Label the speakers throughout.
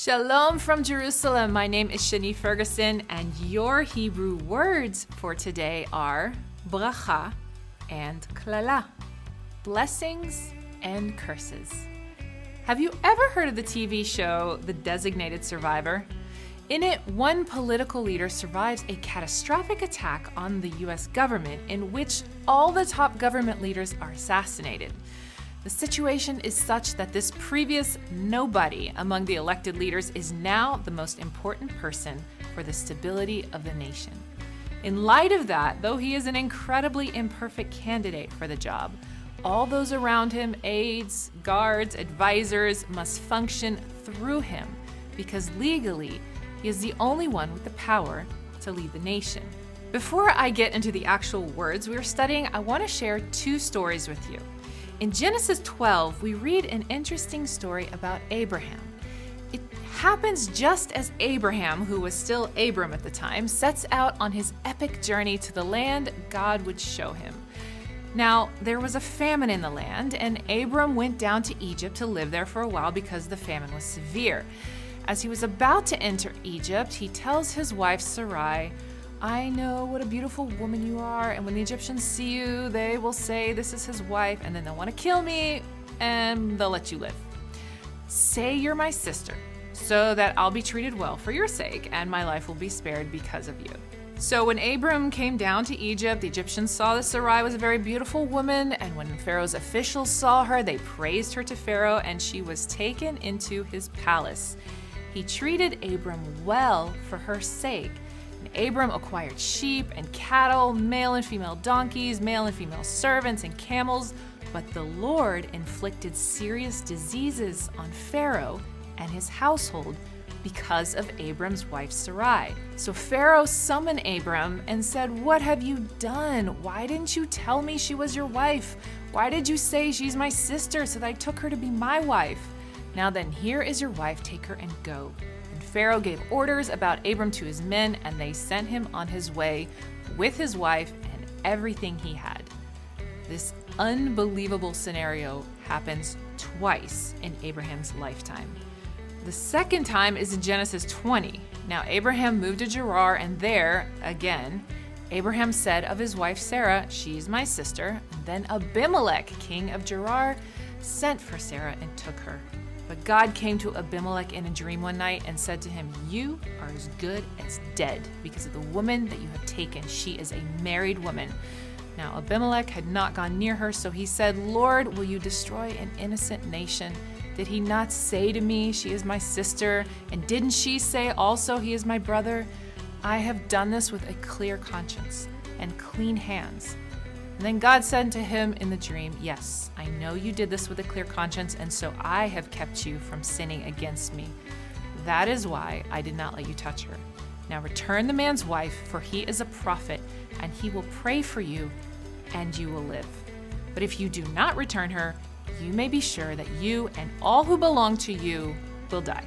Speaker 1: Shalom from Jerusalem. My name is Shani Ferguson, and your Hebrew words for today are bracha and klala, blessings and curses. Have you ever heard of the TV show The Designated Survivor? In it, one political leader survives a catastrophic attack on the U.S. government in which all the top government leaders are assassinated. The situation is such that this previous nobody among the elected leaders is now the most important person for the stability of the nation. In light of that, though he is an incredibly imperfect candidate for the job, all those around him, aides, guards, advisors, must function through him because legally he is the only one with the power to lead the nation. Before I get into the actual words we are studying, I want to share two stories with you. In Genesis 12, we read an interesting story about Abraham. It happens just as Abraham, who was still Abram at the time, sets out on his epic journey to the land God would show him. Now, there was a famine in the land, and Abram went down to Egypt to live there for a while because the famine was severe. As he was about to enter Egypt, he tells his wife Sarai, "I know what a beautiful woman you are, and when the Egyptians see you, they will say this is his wife, and then they'll want to kill me, and they'll let you live. Say you're my sister, so that I'll be treated well for your sake, and my life will be spared because of you." So when Abram came down to Egypt, the Egyptians saw that Sarai was a very beautiful woman, and when Pharaoh's officials saw her, they praised her to Pharaoh, and she was taken into his palace. He treated Abram well for her sake. Abram acquired sheep and cattle, male and female donkeys, male and female servants, and camels, but the Lord inflicted serious diseases on Pharaoh and his household because of Abram's wife Sarai. So Pharaoh summoned Abram and said, "What have you done? Why didn't you tell me she was your wife? Why did you say she's my sister so that I took her to be my wife? Now then, here is your wife, take her and go." Pharaoh gave orders about Abram to his men, and they sent him on his way with his wife and everything he had. This unbelievable scenario happens twice in Abraham's lifetime. The second time is in Genesis 20. Now Abraham moved to Gerar, and there, again, Abraham said of his wife Sarah, "She's my sister." And then Abimelech, king of Gerar, sent for Sarah and took her. But God came to Abimelech in a dream one night and said to him, "You are as good as dead because of the woman that you have taken. She is a married woman." Now Abimelech had not gone near her, so he said, "Lord, will you destroy an innocent nation? Did he not say to me, 'She is my sister'? And didn't she say also, 'He is my brother'? I have done this with a clear conscience and clean hands." And then God said to him in the dream, "Yes, I know you did this with a clear conscience, and so I have kept you from sinning against me. That is why I did not let you touch her. Now return the man's wife, for he is a prophet, and he will pray for you, and you will live. But if you do not return her, you may be sure that you and all who belong to you will die."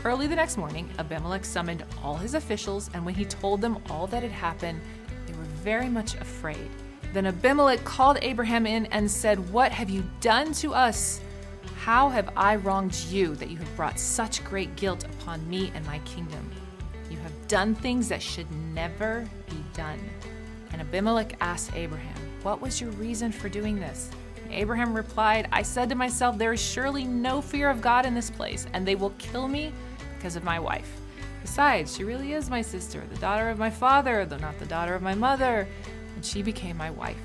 Speaker 1: Early the next morning, Abimelech summoned all his officials, and when he told them all that had happened, they were very much afraid. Then Abimelech called Abraham in and said, "What have you done to us? How have I wronged you that you have brought such great guilt upon me and my kingdom? You have done things that should never be done." And Abimelech asked Abraham, "What was your reason for doing this?" And Abraham replied, "I said to myself, there is surely no fear of God in this place, and they will kill me because of my wife. Besides, she really is my sister, the daughter of my father, though not the daughter of my mother. And she became my wife.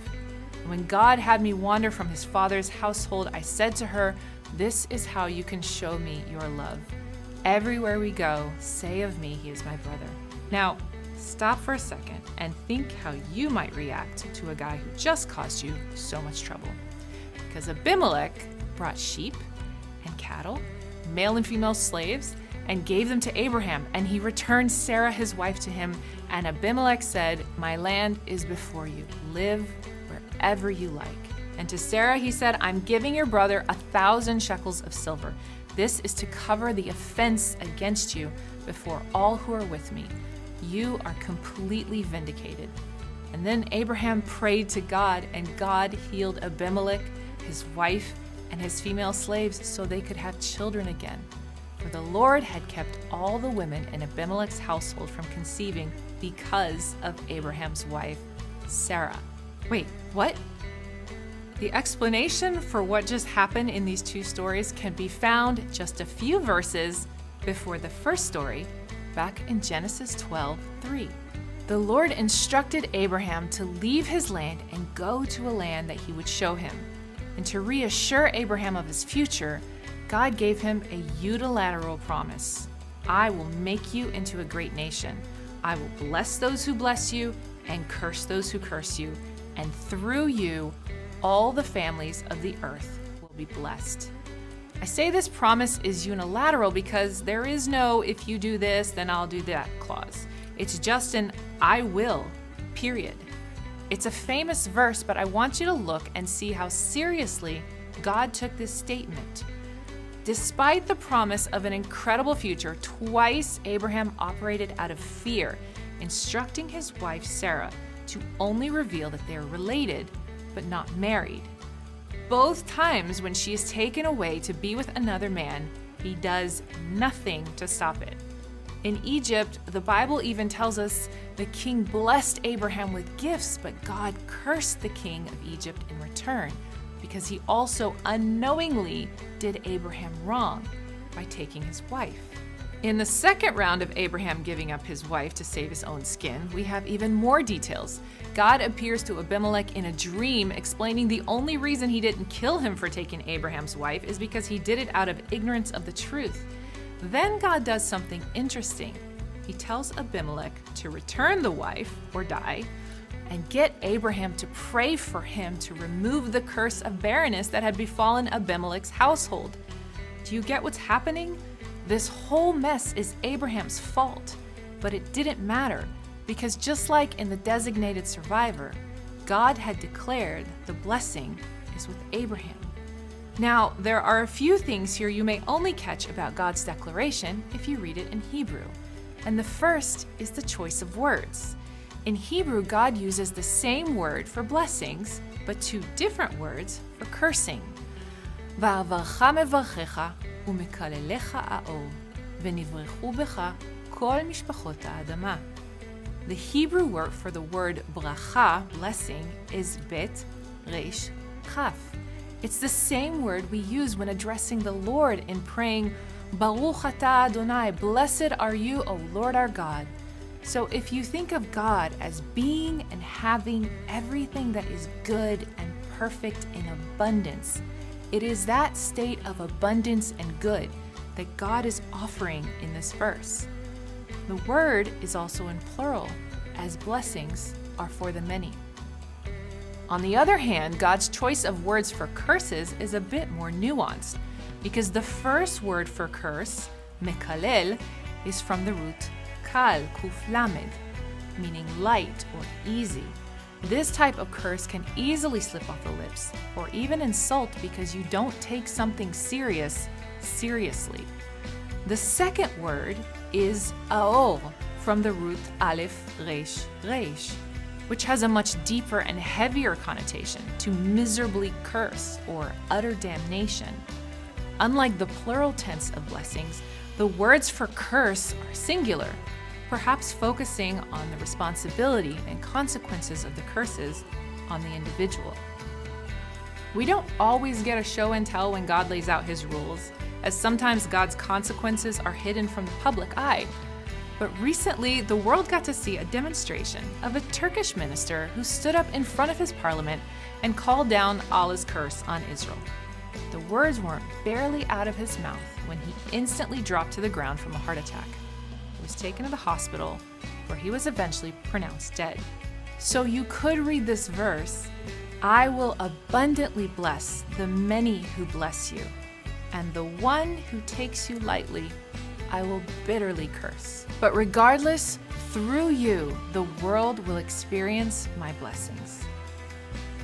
Speaker 1: And when God had me wander from his father's household, I said to her, 'This is how you can show me your love. Everywhere we go, say of me, he is my brother.'" Now, stop for a second and think how you might react to a guy who just caused you so much trouble. Because Abimelech brought sheep and cattle, male and female slaves, and gave them to Abraham, and he returned Sarah his wife to him. And Abimelech said, "My land is before you. Live wherever you like." And to Sarah he said, "I'm giving your brother 1,000 shekels of silver. This is to cover the offense against you before all who are with me. You are completely vindicated." And then Abraham prayed to God, and God healed Abimelech, his wife, and his female slaves so they could have children again. for the Lord had kept all the women in Abimelech's household from conceiving because of Abraham's wife, Sarah. Wait, what? The explanation for what just happened in these two stories can be found just a few verses before the first story, back in Genesis 12:3. The Lord instructed Abraham to leave his land and go to a land that he would show him. And to reassure Abraham of his future, God gave him a unilateral promise. I will make you into a great nation. I will bless those who bless you and curse those who curse you. And through you, all the families of the earth will be blessed. I say this promise is unilateral because there is no if you do this, then I'll do that clause. It's just an I will, period. It's a famous verse, but I want you to look and see how seriously God took this statement. Despite the promise of an incredible future, twice Abraham operated out of fear, instructing his wife Sarah to only reveal that they are related but not married. Both times when she is taken away to be with another man, he does nothing to stop it. In Egypt, the Bible even tells us the king blessed Abraham with gifts, but God cursed the king of Egypt in return because he also unknowingly did Abraham wrong by taking his wife. In the second round of Abraham giving up his wife to save his own skin, we have even more details. God appears to Abimelech in a dream, explaining the only reason he didn't kill him for taking Abraham's wife is because he did it out of ignorance of the truth. Then God does something interesting. He tells Abimelech to return the wife or die and get Abraham to pray for him to remove the curse of barrenness that had befallen Abimelech's household. Do you get what's happening? This whole mess is Abraham's fault, but it didn't matter because just like in the designated survivor, God had declared the blessing is with Abraham. Now, there are a few things here you may only catch about God's declaration if you read it in Hebrew. And the first is the choice of words. In Hebrew, God uses the same word for blessings, but two different words for cursing. ואהבך מברכך ומקללך האור, ונברכו בך כל משפחות האדמה. The Hebrew word for the word bracha, blessing, is bet resh chaf. It's the same word we use when addressing the Lord in praying, Baruch atah Adonai, blessed are you, O Lord our God. So if you think of God as being and having everything that is good and perfect in abundance, it is that state of abundance and good that God is offering in this verse. The word is also in plural, as blessings are for the many. On the other hand, God's choice of words for curses is a bit more nuanced, because the first word for curse, mekalel, is from the root kal, kuf lamed, meaning light or easy. This type of curse can easily slip off the lips, or even insult because you don't take something serious seriously. The second word is aor, from the root aleph resh resh, which has a much deeper and heavier connotation to miserably curse or utter damnation. Unlike the plural tense of blessings, the words for curse are singular, perhaps focusing on the responsibility and consequences of the curses on the individual. We don't always get a show and tell when God lays out his rules, as sometimes God's consequences are hidden from the public eye. But recently, the world got to see a demonstration of a Turkish minister who stood up in front of his parliament and called down Allah's curse on Israel. The words weren't barely out of his mouth when he instantly dropped to the ground from a heart attack. He was taken to the hospital, where he was eventually pronounced dead. So you could read this verse, I will abundantly bless the many who bless you, and the one who takes you lightly I will bitterly curse. But regardless, through you, the world will experience my blessings.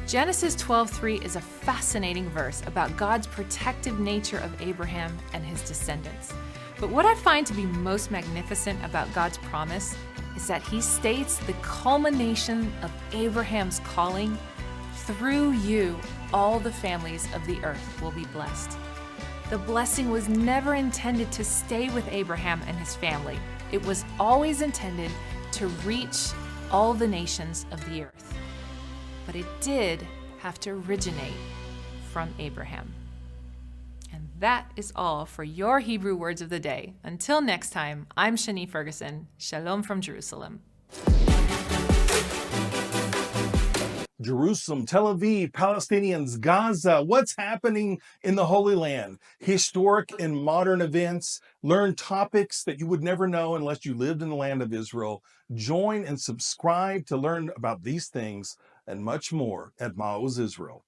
Speaker 1: Genesis 12:3 is a fascinating verse about God's protective nature of Abraham and his descendants. But what I find to be most magnificent about God's promise is that he states the culmination of Abraham's calling, through you, all the families of the earth will be blessed. The blessing was never intended to stay with Abraham and his family. It was always intended to reach all the nations of the earth. But it did have to originate from Abraham. And that is all for your Hebrew words of the day. Until next time, I'm Shani Ferguson. Shalom from Jerusalem.
Speaker 2: Jerusalem, Tel Aviv, Palestinians, Gaza, what's happening in the Holy Land? Historic and modern events. Learn topics that you would never know unless you lived in the land of Israel. Join and subscribe to learn about these things and much more at Maoz Israel.